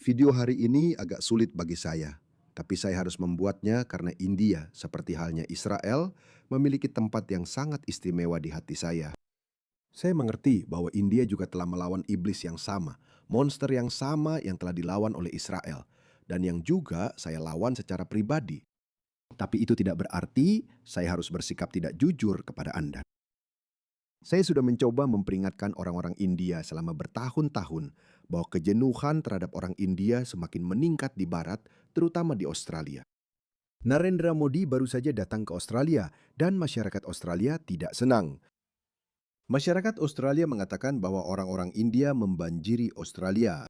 Video hari ini agak sulit bagi saya, tapi saya harus membuatnya karena India, seperti halnya Israel, memiliki tempat yang sangat istimewa di hati saya. Saya mengerti bahwa India juga telah melawan iblis yang sama, monster yang sama yang telah dilawan oleh Israel, dan yang juga saya lawan secara pribadi. Tapi itu tidak berarti saya harus bersikap tidak jujur kepada Anda. Saya sudah mencoba memperingatkan orang-orang India selama bertahun-tahun bahwa kejenuhan terhadap orang India semakin meningkat di barat, terutama di Australia. Narendra Modi baru saja datang ke Australia dan masyarakat Australia tidak senang. Masyarakat Australia mengatakan bahwa orang-orang India membanjiri Australia.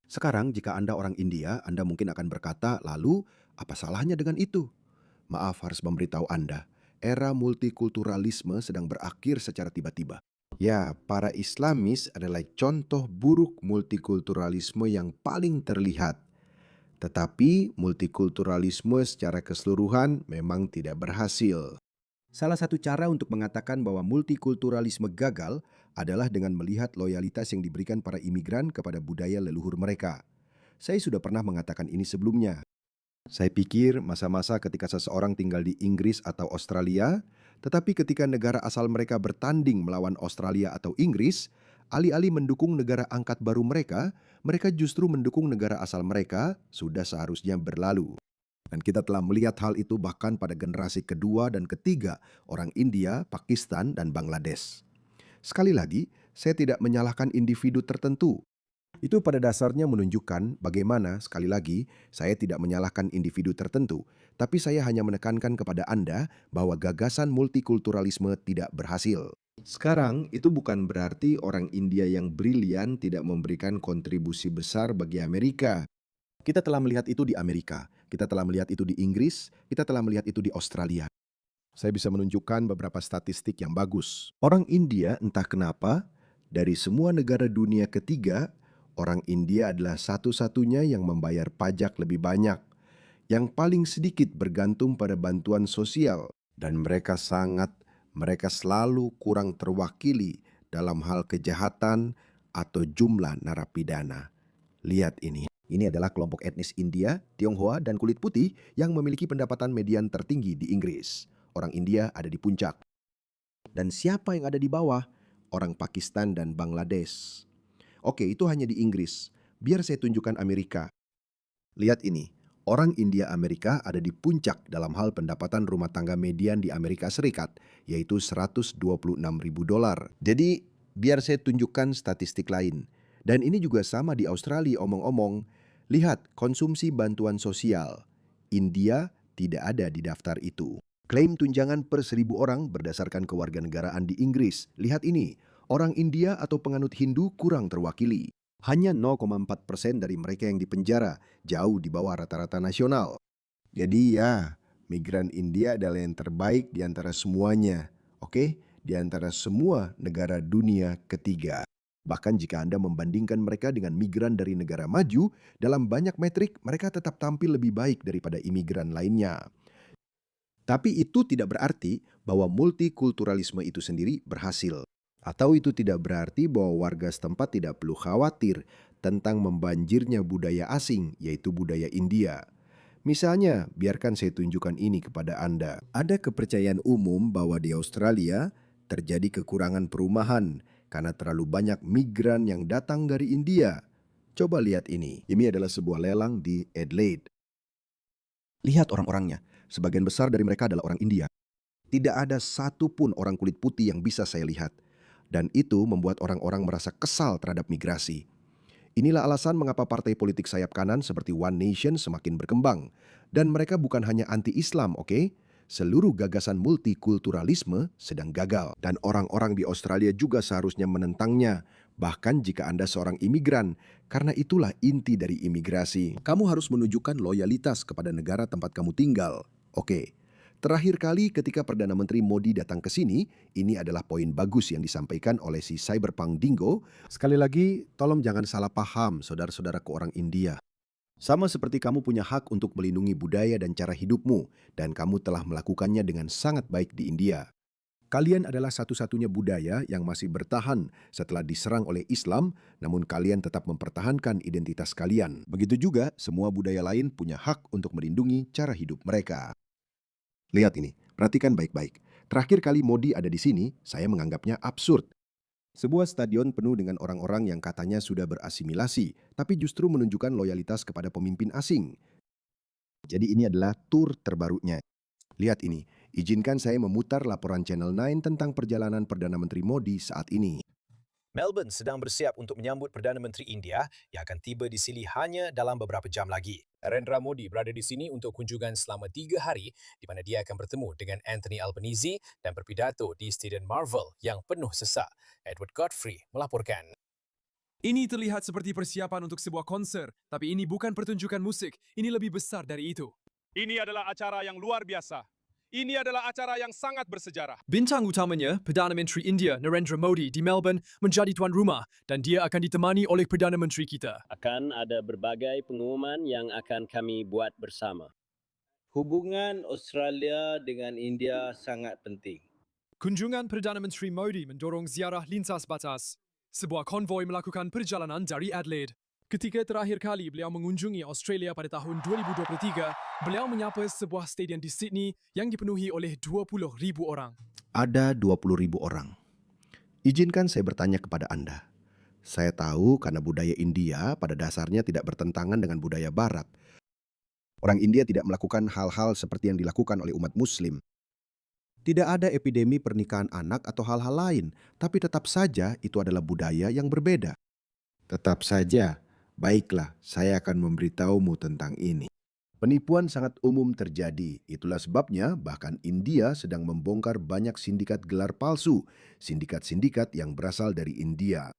Sekarang jika Anda orang India, Anda mungkin akan berkata, lalu apa salahnya dengan itu? Maaf harus memberitahu Anda, era multikulturalisme sedang berakhir secara tiba-tiba. Ya, para Islamis adalah contoh buruk multikulturalisme yang paling terlihat. Tetapi multikulturalisme secara keseluruhan memang tidak berhasil. Salah satu cara untuk mengatakan bahwa multikulturalisme gagal adalah dengan melihat loyalitas yang diberikan para imigran kepada budaya leluhur mereka. Saya sudah pernah mengatakan ini sebelumnya. Saya pikir masa-masa ketika seseorang tinggal di Inggris atau Australia, tetapi ketika negara asal mereka bertanding melawan Australia atau Inggris, alih-alih mendukung negara angkat baru mereka, mereka justru mendukung negara asal mereka sudah seharusnya berlalu. Dan kita telah melihat hal itu bahkan pada generasi kedua dan ketiga orang India, Pakistan, dan Bangladesh. Sekali lagi, saya tidak menyalahkan individu tertentu. Itu pada dasarnya menunjukkan bagaimana, sekali lagi, saya tidak menyalahkan individu tertentu, tapi saya hanya menekankan kepada Anda bahwa gagasan multikulturalisme tidak berhasil. Sekarang, itu bukan berarti orang India yang brilian tidak memberikan kontribusi besar bagi Amerika. Kita telah melihat itu di Amerika, kita telah melihat itu di Inggris, kita telah melihat itu di Australia. Saya bisa menunjukkan beberapa statistik yang bagus. Orang India entah kenapa, dari semua negara dunia ketiga, orang India adalah satu-satunya yang membayar pajak lebih banyak, yang paling sedikit bergantung pada bantuan sosial, dan mereka selalu kurang terwakili dalam hal kejahatan atau jumlah narapidana. Lihat ini. Ini adalah kelompok etnis India, Tionghoa, dan kulit putih yang memiliki pendapatan median tertinggi di Inggris. Orang India ada di puncak. Dan siapa yang ada di bawah? Orang Pakistan dan Bangladesh. Oke, itu hanya di Inggris. Biar saya tunjukkan Amerika. Lihat ini. Orang India Amerika ada di puncak dalam hal pendapatan rumah tangga median di Amerika Serikat, yaitu $126.000. Jadi, biar saya tunjukkan statistik lain. Dan ini juga sama di Australia omong-omong. Lihat, konsumsi bantuan sosial. India tidak ada di daftar itu. Klaim tunjangan per 1.000 orang berdasarkan kewarganegaraan di Inggris. Lihat ini, orang India atau penganut Hindu kurang terwakili. Hanya 0,4% dari mereka yang dipenjara, jauh di bawah rata-rata nasional. Jadi ya, migran India adalah yang terbaik di antara semuanya. Oke? Di antara semua negara dunia ketiga. Bahkan jika Anda membandingkan mereka dengan migran dari negara maju, dalam banyak metrik mereka tetap tampil lebih baik daripada imigran lainnya. Tapi itu tidak berarti bahwa multikulturalisme itu sendiri berhasil. Atau itu tidak berarti bahwa warga setempat tidak perlu khawatir tentang membanjirnya budaya asing, yaitu budaya India. Misalnya, biarkan saya tunjukkan ini kepada Anda. Ada kepercayaan umum bahwa di Australia terjadi kekurangan perumahan karena terlalu banyak migran yang datang dari India. Coba lihat ini. Ini adalah sebuah lelang di Adelaide. Lihat orang-orangnya. Sebagian besar dari mereka adalah orang India. Tidak ada satupun orang kulit putih yang bisa saya lihat. Dan itu membuat orang-orang merasa kesal terhadap migrasi. Inilah alasan mengapa partai politik sayap kanan seperti One Nation semakin berkembang. Dan mereka bukan hanya anti-Islam, oke? Seluruh gagasan multikulturalisme sedang gagal. Dan orang-orang di Australia juga seharusnya menentangnya. Bahkan jika Anda seorang imigran, karena itulah inti dari imigrasi. Kamu harus menunjukkan loyalitas kepada negara tempat kamu tinggal. Oke. Terakhir kali ketika Perdana Menteri Modi datang ke sini, ini adalah poin bagus yang disampaikan oleh si cyberpunk Dingo. Sekali lagi, tolong jangan salah paham saudara-saudaraku orang India. Sama seperti kamu punya hak untuk melindungi budaya dan cara hidupmu, dan kamu telah melakukannya dengan sangat baik di India. Kalian adalah satu-satunya budaya yang masih bertahan setelah diserang oleh Islam, namun kalian tetap mempertahankan identitas kalian. Begitu juga, semua budaya lain punya hak untuk melindungi cara hidup mereka. Lihat ini, perhatikan baik-baik. Terakhir kali Modi ada di sini, saya menganggapnya absurd. Sebuah stadion penuh dengan orang-orang yang katanya sudah berasimilasi, tapi justru menunjukkan loyalitas kepada pemimpin asing. Jadi ini adalah tur terbarunya. Lihat ini, izinkan saya memutar laporan Channel 9 tentang perjalanan Perdana Menteri Modi saat ini. Melbourne sedang bersiap untuk menyambut Perdana Menteri India yang akan tiba di sini hanya dalam beberapa jam lagi. Narendra Modi berada di sini untuk kunjungan selama 3 hari di mana dia akan bertemu dengan Anthony Albanese dan berpidato di Stadion Marvel yang penuh sesak. Edward Godfrey melaporkan. Ini terlihat seperti persiapan untuk sebuah konser, tapi ini bukan pertunjukan musik, ini lebih besar dari itu. Ini adalah acara yang luar biasa. Ini adalah acara yang sangat bersejarah. Bintang utamanya, Perdana Menteri India Narendra Modi di Melbourne menjadi tuan rumah dan dia akan ditemani oleh Perdana Menteri kita. Akan ada berbagai pengumuman yang akan kami buat bersama. Hubungan Australia dengan India sangat penting. Kunjungan Perdana Menteri Modi mendorong ziarah lintas batas. Sebuah konvoi melakukan perjalanan dari Adelaide. Ketika terakhir kali beliau mengunjungi Australia pada tahun 2023, beliau menyapa sebuah stadion di Sydney yang dipenuhi oleh 20,000 orang. Ada 20,000 orang. Izinkan saya bertanya kepada Anda. Saya tahu karena budaya India pada dasarnya tidak bertentangan dengan budaya Barat. Orang India tidak melakukan hal-hal seperti yang dilakukan oleh umat Muslim. Tidak ada epidemi pernikahan anak atau hal-hal lain, tapi tetap saja itu adalah budaya yang berbeda. Tetap saja, baiklah, saya akan memberitahumu tentang ini. Penipuan sangat umum terjadi, itulah sebabnya bahkan India sedang membongkar banyak sindikat gelar palsu, sindikat-sindikat yang berasal dari India.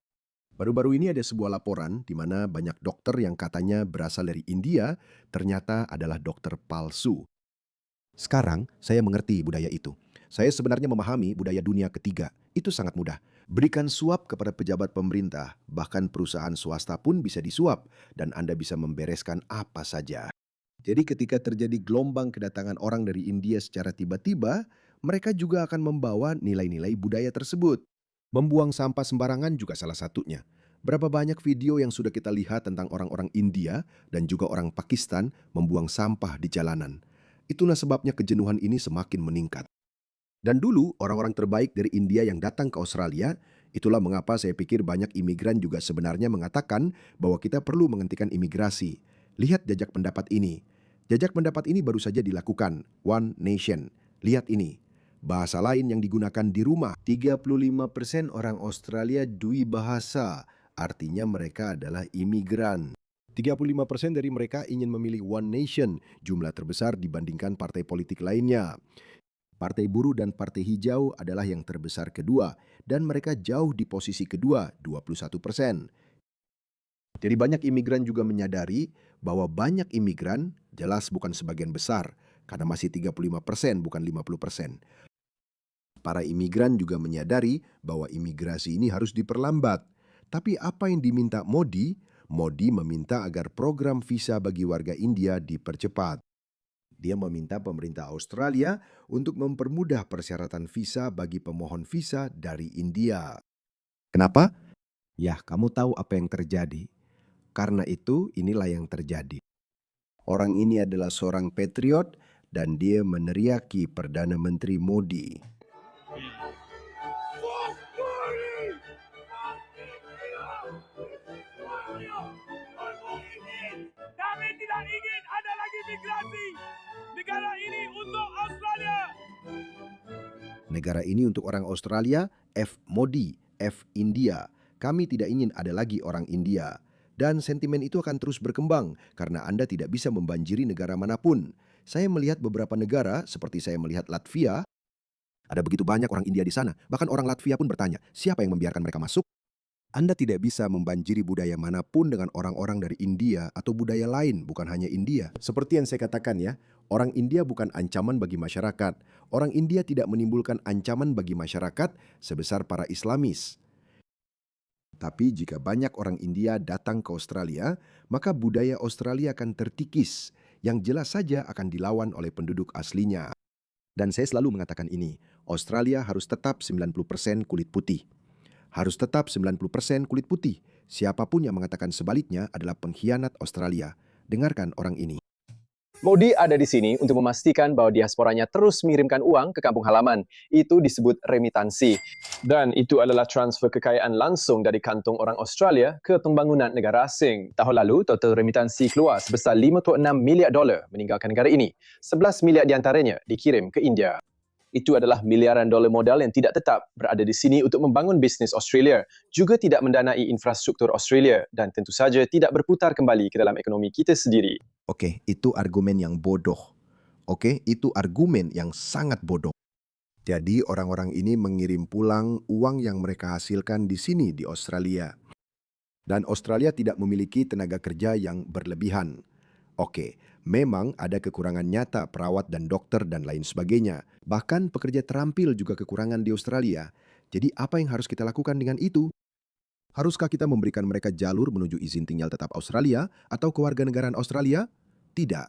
Baru-baru ini ada sebuah laporan di mana banyak dokter yang katanya berasal dari India ternyata adalah dokter palsu. Sekarang saya mengerti budaya itu. Saya sebenarnya memahami budaya dunia ketiga. Itu sangat mudah. Berikan suap kepada pejabat pemerintah, bahkan perusahaan swasta pun bisa disuap dan Anda bisa membereskan apa saja. Jadi ketika terjadi gelombang kedatangan orang dari India secara tiba-tiba, mereka juga akan membawa nilai-nilai budaya tersebut. Membuang sampah sembarangan juga salah satunya. Berapa banyak video yang sudah kita lihat tentang orang-orang India dan juga orang Pakistan membuang sampah di jalanan. Itulah sebabnya kejenuhan ini semakin meningkat. Dan dulu orang-orang terbaik dari India yang datang ke Australia, itulah mengapa saya pikir banyak imigran juga sebenarnya mengatakan bahwa kita perlu menghentikan imigrasi. Lihat jajak pendapat ini. Jajak pendapat ini baru saja dilakukan, One Nation. Lihat ini. Bahasa lain yang digunakan di rumah. 35% orang Australia dui bahasa, artinya mereka adalah imigran. 35% dari mereka ingin memilih One Nation, jumlah terbesar dibandingkan partai politik lainnya. Partai Buruh dan Partai Hijau adalah yang terbesar kedua, dan mereka jauh di posisi kedua, 21%. Jadi banyak imigran juga menyadari bahwa banyak imigran jelas bukan sebagian besar, karena masih 35% bukan 50%. Para imigran juga menyadari bahwa imigrasi ini harus diperlambat. Tapi apa yang diminta Modi? Modi meminta agar program visa bagi warga India dipercepat. Dia meminta pemerintah Australia untuk mempermudah persyaratan visa bagi pemohon visa dari India. Kenapa? Ya, kamu tahu apa yang terjadi. Karena itu, inilah yang terjadi. Orang ini adalah seorang patriot dan dia meneriaki Perdana Menteri Modi. Kami tidak ingin ada lagi migrasi. Negara ini untuk Australia. Negara ini untuk orang Australia, F Modi, F India. Kami tidak ingin ada lagi orang India. Dan sentimen itu akan terus berkembang karena Anda tidak bisa membanjiri negara manapun. Saya melihat beberapa negara, seperti saya melihat Latvia, ada begitu banyak orang India di sana. Bahkan orang Latvia pun bertanya, siapa yang membiarkan mereka masuk? Anda tidak bisa membanjiri budaya manapun dengan orang-orang dari India atau budaya lain, bukan hanya India. Seperti yang saya katakan ya, orang India bukan ancaman bagi masyarakat. Orang India tidak menimbulkan ancaman bagi masyarakat sebesar para Islamis. Tapi jika banyak orang India datang ke Australia, maka budaya Australia akan terkikis, yang jelas saja akan dilawan oleh penduduk aslinya. Dan saya selalu mengatakan ini, Australia harus tetap 90% kulit putih. Harus tetap 90% kulit putih. Siapapun yang mengatakan sebaliknya adalah pengkhianat Australia. Dengarkan orang ini. Modi ada di sini untuk memastikan bahwa diasporanya terus mengirimkan uang ke kampung halaman. Itu disebut remitansi. Dan itu adalah transfer kekayaan langsung dari kantung orang Australia ke pembangunan negara asing. Tahun lalu, total remitansi keluar sebesar $56 miliar meninggalkan negara ini. 11 miliar diantaranya dikirim ke India. Itu adalah miliaran dolar modal yang tidak tetap berada di sini untuk membangun bisnes Australia, juga tidak mendanai infrastruktur Australia dan tentu saja tidak berputar kembali ke dalam ekonomi kita sendiri. Oke, itu argumen yang bodoh. Oke, itu argumen yang sangat bodoh. Jadi orang-orang ini mengirim pulang uang yang mereka hasilkan di sini di Australia. Dan Australia tidak memiliki tenaga kerja yang berlebihan. Oke, memang ada kekurangan nyata perawat dan dokter dan lain sebagainya. Bahkan pekerja terampil juga kekurangan di Australia. Jadi apa yang harus kita lakukan dengan itu? Haruskah kita memberikan mereka jalur menuju izin tinggal tetap Australia atau kewarganegaraan Australia? Tidak.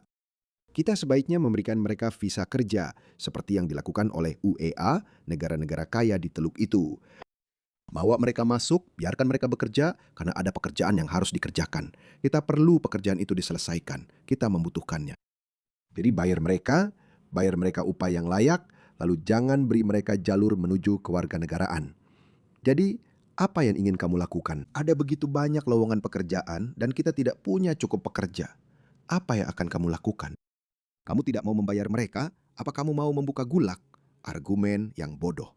Kita sebaiknya memberikan mereka visa kerja seperti yang dilakukan oleh UEA, negara-negara kaya di Teluk itu. Bawa mereka masuk, biarkan mereka bekerja karena ada pekerjaan yang harus dikerjakan. Kita perlu pekerjaan itu diselesaikan. Kita membutuhkannya. Jadi bayar mereka upah yang layak, lalu jangan beri mereka jalur menuju kewarganegaraan. Jadi, apa yang ingin kamu lakukan? Ada begitu banyak lowongan pekerjaan dan kita tidak punya cukup pekerja. Apa yang akan kamu lakukan? Kamu tidak mau membayar mereka? Apa kamu mau membuka gulak? Argumen yang bodoh.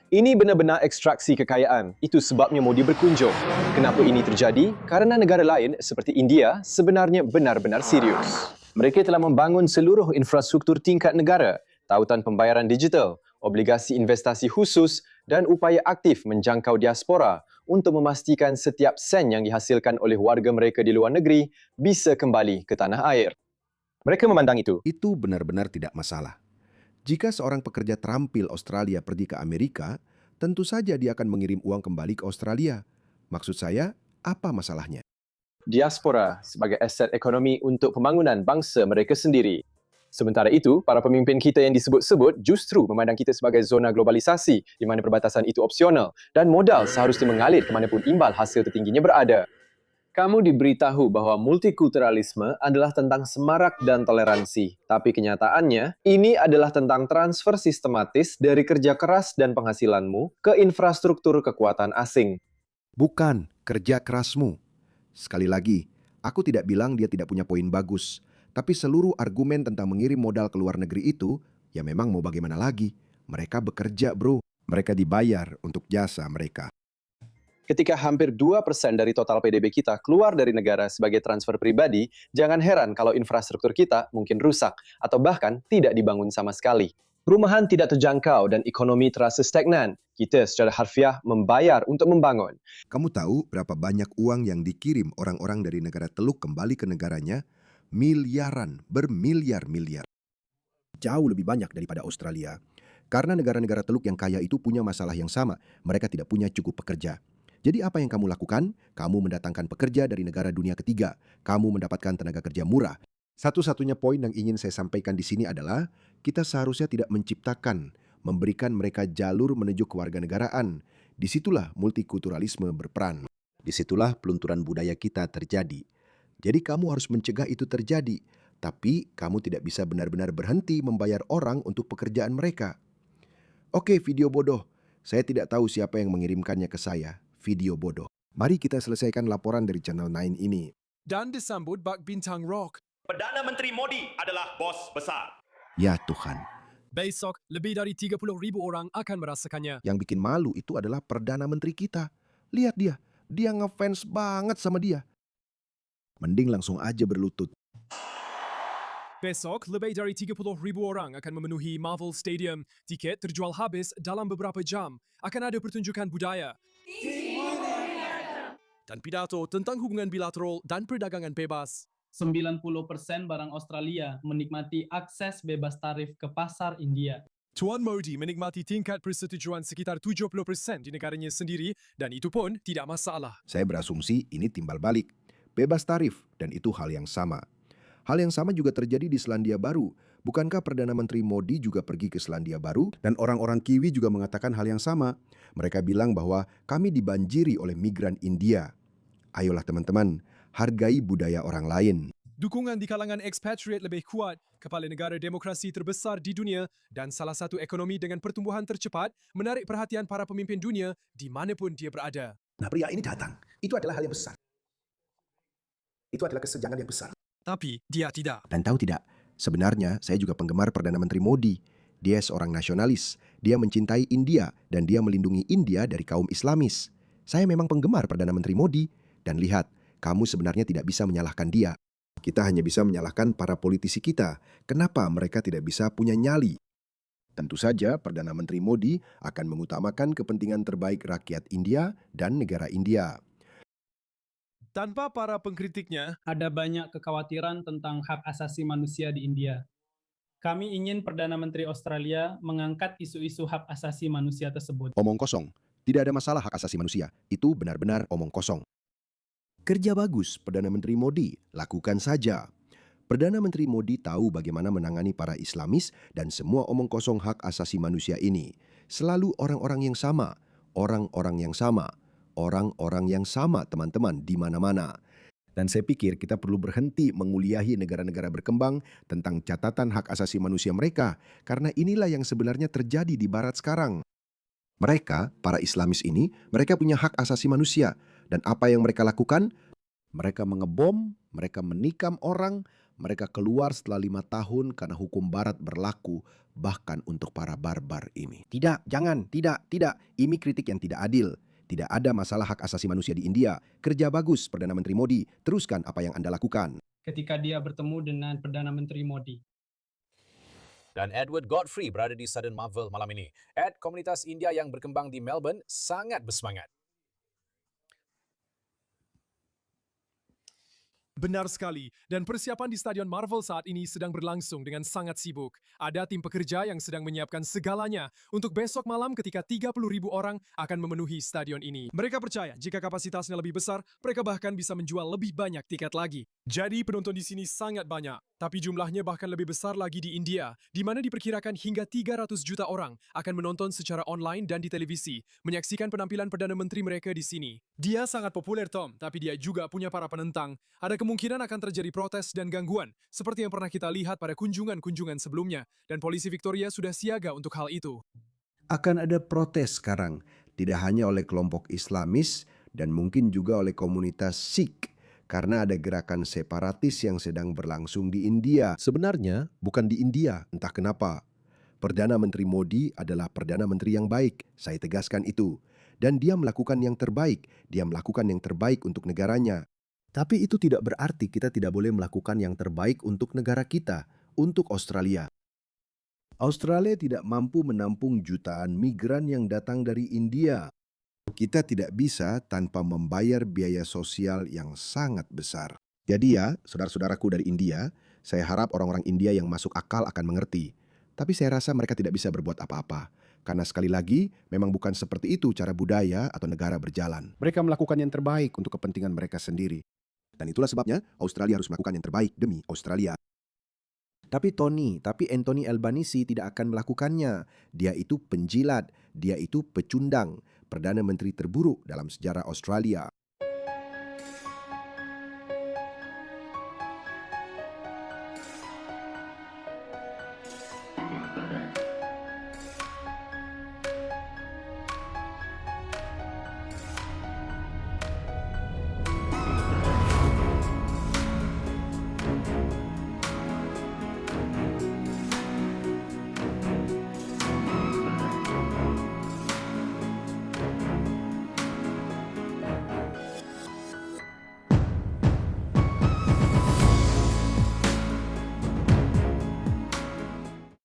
Ini benar-benar ekstraksi kekayaan. Itu sebabnya Modi berkunjung. Kenapa ini terjadi? Karena negara lain seperti India sebenarnya benar-benar serius. Mereka telah membangun seluruh infrastruktur tingkat negara, tautan pembayaran digital, obligasi investasi khusus dan upaya aktif menjangkau diaspora untuk memastikan setiap sen yang dihasilkan oleh warga mereka di luar negeri bisa kembali ke tanah air. Mereka memandang itu. Itu benar-benar tidak masalah. Jika seorang pekerja terampil Australia pergi ke Amerika, tentu saja dia akan mengirim uang kembali ke Australia. Maksud saya, apa masalahnya? Diaspora sebagai aset ekonomi untuk pembangunan bangsa mereka sendiri. Sementara itu, para pemimpin kita yang disebut-sebut justru memandang kita sebagai zona globalisasi di mana perbatasan itu opsional dan modal seharusnya mengalir ke manapun imbal hasil tertingginya berada. Kamu diberitahu bahwa multikulturalisme adalah tentang semarak dan toleransi. Tapi kenyataannya, ini adalah tentang transfer sistematis dari kerja keras dan penghasilanmu ke infrastruktur kekuatan asing. Bukan kerja kerasmu. Sekali lagi, aku tidak bilang dia tidak punya poin bagus. Tapi seluruh argumen tentang mengirim modal ke luar negeri itu, ya memang mau bagaimana lagi. Mereka bekerja, bro. Mereka dibayar untuk jasa mereka. Ketika hampir 2% dari total PDB kita keluar dari negara sebagai transfer pribadi, jangan heran kalau infrastruktur kita mungkin rusak atau bahkan tidak dibangun sama sekali. Perumahan tidak terjangkau dan ekonomi terasa stagnan. Kita secara harfiah membayar untuk membangun. Kamu tahu berapa banyak uang yang dikirim orang-orang dari negara Teluk kembali ke negaranya? Miliaran, bermiliar-miliar. Jauh lebih banyak daripada Australia. Karena negara-negara Teluk yang kaya itu punya masalah yang sama. Mereka tidak punya cukup pekerja. Jadi apa yang kamu lakukan? Kamu mendatangkan pekerja dari negara dunia ketiga. Kamu mendapatkan tenaga kerja murah. Satu-satunya poin yang ingin saya sampaikan di sini adalah kita seharusnya tidak menciptakan, memberikan mereka jalur menuju kewarganegaraan. Disitulah multikulturalisme berperan. Disitulah pelunturan budaya kita terjadi. Jadi kamu harus mencegah itu terjadi. Tapi kamu tidak bisa benar-benar berhenti membayar orang untuk pekerjaan mereka. Oke, video bodoh. Saya tidak tahu siapa yang mengirimkannya ke saya. Video bodoh. Mari kita selesaikan laporan dari Channel 9 ini. Dan disambut bak bintang rock. Perdana Menteri Modi adalah bos besar. Ya Tuhan. Besok, lebih dari 30,000 orang akan merasakannya. Yang bikin malu itu adalah Perdana Menteri kita. Lihat dia. Dia ngefans banget sama dia. Mending langsung aja berlutut. Besok, lebih dari 30,000 orang akan memenuhi Marvel Stadium. Tiket terjual habis dalam beberapa jam. Akan ada pertunjukan budaya. Dan pidato tentang hubungan bilateral dan perdagangan bebas. 90% barang Australia menikmati akses bebas tarif ke pasar India. Tuan Modi menikmati tingkat persetujuan sekitar 70% di negaranya sendiri dan itu pun tidak masalah. Saya berasumsi ini timbal balik. Bebas tarif dan itu hal yang sama. Hal yang sama juga terjadi di Selandia Baru. Bukankah Perdana Menteri Modi juga pergi ke Selandia Baru? Dan orang-orang Kiwi juga mengatakan hal yang sama. Mereka bilang bahwa kami dibanjiri oleh migran India. Ayolah teman-teman, hargai budaya orang lain. Dukungan di kalangan expatriate lebih kuat, kepala negara demokrasi terbesar di dunia dan salah satu ekonomi dengan pertumbuhan tercepat menarik perhatian para pemimpin dunia di manapun dia berada. Nah, pria ini datang. Itu adalah hal yang besar. Itu adalah kesenjangan yang besar. Tapi dia tidak. Dan tahu tidak, sebenarnya saya juga penggemar Perdana Menteri Modi. Dia seorang nasionalis, dia mencintai India dan dia melindungi India dari kaum Islamis. Saya memang penggemar Perdana Menteri Modi. Dan lihat, kamu sebenarnya tidak bisa menyalahkan dia. Kita hanya bisa menyalahkan para politisi kita. Kenapa mereka tidak bisa punya nyali? Tentu saja Perdana Menteri Modi akan mengutamakan kepentingan terbaik rakyat India dan negara India. Tanpa para pengkritiknya, Ada banyak kekhawatiran tentang hak asasi manusia di India. Kami ingin Perdana Menteri Australia mengangkat isu-isu hak asasi manusia tersebut. Omong kosong. Tidak ada masalah hak asasi manusia. Itu benar-benar omong kosong. Kerja bagus Perdana Menteri Modi, lakukan saja. Perdana Menteri Modi tahu bagaimana menangani para Islamis dan semua omong kosong hak asasi manusia ini. Selalu orang-orang yang sama, orang-orang yang sama, orang-orang yang sama teman-teman di mana-mana. Dan saya pikir kita perlu berhenti menguliahi negara-negara berkembang tentang catatan hak asasi manusia mereka, karena inilah yang sebenarnya terjadi di Barat sekarang. Mereka, para Islamis ini, mereka punya hak asasi manusia. Dan apa yang mereka lakukan? Mereka mengebom, mereka menikam orang, mereka keluar setelah 5 tahun karena hukum Barat berlaku, bahkan untuk para barbar ini. Tidak, jangan, tidak. Ini kritik yang tidak adil. Tidak ada masalah hak asasi manusia di India. Kerja bagus, Perdana Menteri Modi. Teruskan apa yang Anda lakukan. Ketika dia bertemu dengan Perdana Menteri Modi. Dan Edward Godfrey berada di Sudden Marvel malam ini. Ed, komunitas India yang berkembang di Melbourne sangat bersemangat. benar sekali. Dan persiapan di Stadion Marvel saat ini sedang berlangsung dengan sangat sibuk. Ada tim pekerja yang sedang menyiapkan segalanya untuk besok malam ketika 30.000 orang akan memenuhi stadion ini. Mereka percaya jika kapasitasnya lebih besar, mereka bahkan bisa menjual lebih banyak tiket lagi. Jadi penonton di sini sangat banyak. Tapi jumlahnya bahkan lebih besar lagi di India, di mana diperkirakan hingga 300 juta orang akan menonton secara online dan di televisi, menyaksikan penampilan Perdana Menteri mereka di sini. Dia sangat populer, Tom, tapi dia juga punya para penentang. Ada kemungkinan akan terjadi protes dan gangguan, seperti yang pernah kita lihat pada kunjungan-kunjungan sebelumnya, dan polisi Victoria sudah siaga untuk hal itu. Akan ada protes sekarang, tidak hanya oleh kelompok Islamis dan mungkin juga oleh komunitas Sikh, karena ada gerakan separatis yang sedang berlangsung di India. Sebenarnya bukan di India, entah kenapa. Perdana Menteri Modi adalah Perdana Menteri yang baik, saya tegaskan itu. Dan dia melakukan yang terbaik, dia melakukan yang terbaik untuk negaranya. Tapi itu tidak berarti kita tidak boleh melakukan yang terbaik untuk negara kita, untuk Australia. Australia tidak mampu menampung jutaan migran yang datang dari India. Kita tidak bisa tanpa membayar biaya sosial yang sangat besar. Jadi ya, saudara-saudaraku dari India, saya harap orang-orang India yang masuk akal akan mengerti. Tapi saya rasa mereka tidak bisa berbuat apa-apa. Karena sekali lagi, memang bukan seperti itu cara budaya atau negara berjalan. Mereka melakukan yang terbaik untuk kepentingan mereka sendiri. Dan itulah sebabnya Australia harus melakukan yang terbaik demi Australia. Tapi Anthony Albanese tidak akan melakukannya. Dia itu penjilat, dia itu pecundang, Perdana Menteri terburuk dalam sejarah Australia.